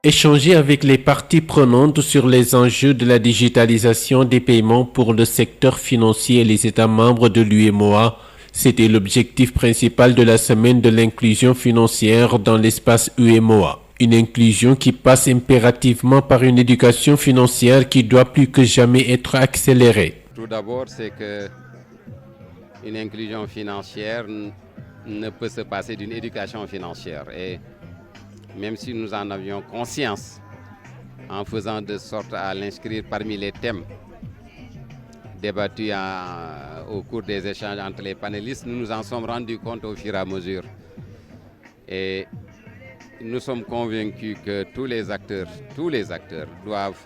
Échanger avec les parties prenantes sur les enjeux de la digitalisation des paiements pour le secteur financier et les États membres de l'UEMOA, c'était l'objectif principal de la semaine de l'inclusion financière dans l'espace UEMOA. Une inclusion qui passe impérativement par une éducation financière qui doit plus que jamais être accélérée. Tout d'abord, c'est que une inclusion financière ne peut se passer d'une éducation financière. Et même si nous en avions conscience, en faisant de sorte à l'inscrire parmi les thèmes débattus au cours des échanges entre les panélistes, nous nous en sommes rendus compte au fur et à mesure. Et nous sommes convaincus que tous les acteurs doivent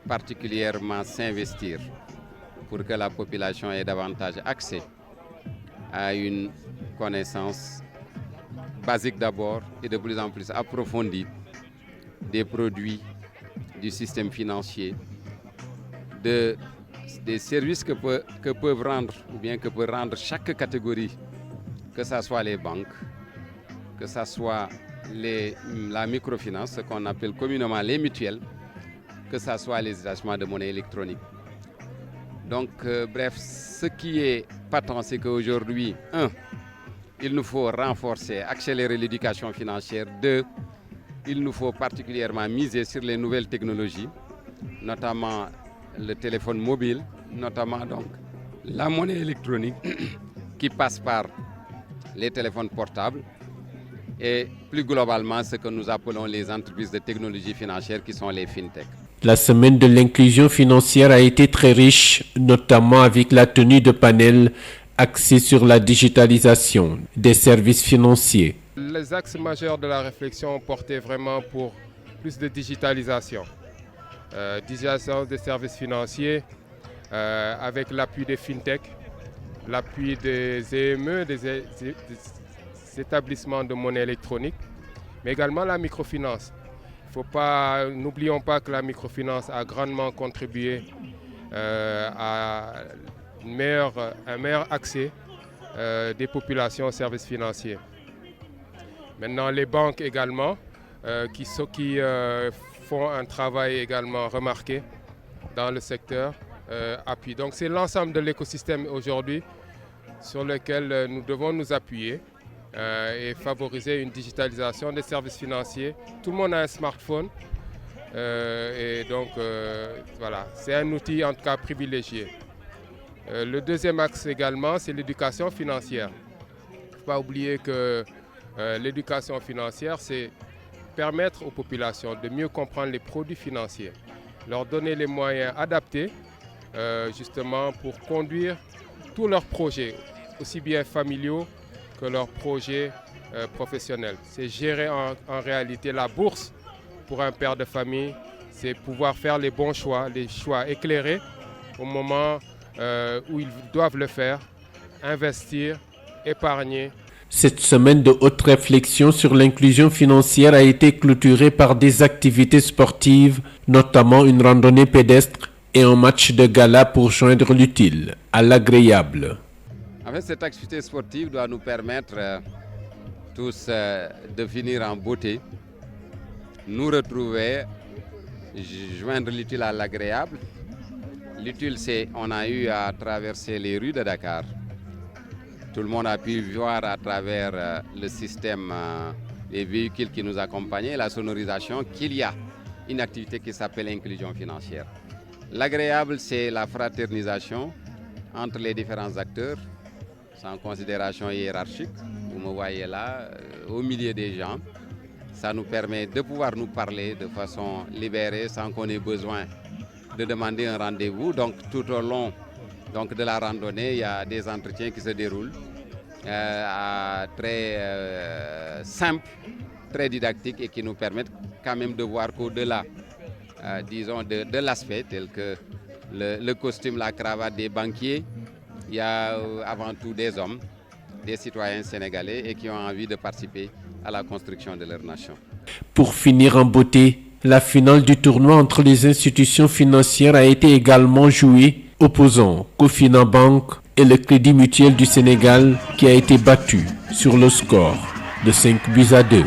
particulièrement s'investir pour que la population ait davantage accès à une connaissance basique d'abord et de plus en plus approfondie des produits du système financier, des services que peuvent rendre ou bien que peut rendre chaque catégorie, que ce soit les banques, que ce soit la microfinance, ce qu'on appelle communément les mutuelles, que ce soit les établissements de monnaie électronique. Donc, bref, ce qui est patent, c'est qu'aujourd'hui, il nous faut renforcer, accélérer l'éducation financière. 2, il nous faut particulièrement miser sur les nouvelles technologies, notamment le téléphone mobile, notamment donc la monnaie électronique qui passe par les téléphones portables et plus globalement ce que nous appelons les entreprises de technologie financière qui sont les fintech. La semaine de l'inclusion financière a été très riche, notamment avec la tenue de panels axés sur la digitalisation des services financiers. Les axes majeurs de la réflexion portaient vraiment pour plus de digitalisation. Digitalisation des services financiers avec l'appui des fintech, l'appui des EME, des établissements de monnaie électronique, mais également la microfinance. N'oublions pas que la microfinance a grandement contribué à un meilleur accès des populations aux services financiers. Maintenant, les banques également, qui font un travail également remarqué dans le secteur, appuient. Donc c'est l'ensemble de l'écosystème aujourd'hui sur lequel nous devons nous appuyer et favoriser une digitalisation des services financiers. Tout le monde a un smartphone et donc voilà, c'est un outil en tout cas privilégié. Le deuxième axe également, c'est l'éducation financière. Il ne faut pas oublier que l'éducation financière, c'est permettre aux populations de mieux comprendre les produits financiers, leur donner les moyens adaptés justement pour conduire tous leurs projets, aussi bien familiaux que leurs projets professionnels. C'est gérer en réalité la bourse pour un père de famille, c'est pouvoir faire les bons choix, les choix éclairés au moment où ils doivent le faire, investir, épargner. Cette semaine de haute réflexion sur l'inclusion financière a été clôturée par des activités sportives, notamment une randonnée pédestre et un match de gala pour joindre l'utile à l'agréable. En fait, cette activité sportive doit nous permettre tous de finir en beauté, nous retrouver, joindre l'utile à l'agréable. L'utile, c'est on a eu à traverser les rues de Dakar. Tout le monde a pu voir à travers le système, les véhicules qui nous accompagnaient, la sonorisation, qu'il y a une activité qui s'appelle inclusion financière. L'agréable, c'est la fraternisation entre les différents acteurs, sans considération hiérarchique. Vous me voyez là, au milieu des gens. Ça nous permet de pouvoir nous parler de façon libérée, sans qu'on ait besoin de demander un rendez-vous. Donc tout au long de la randonnée, il y a des entretiens qui se déroulent très simples, très didactiques et qui nous permettent quand même de voir qu'au-delà, disons, de l'aspect tel que le costume, la cravate des banquiers, il y a avant tout des hommes, des citoyens sénégalais et qui ont envie de participer à la construction de leur nation. Pour finir en beauté, La finale du tournoi entre les institutions financières a été également jouée, opposant Cofina Bank et le Crédit Mutuel du Sénégal qui a été battu sur le score de 5-2.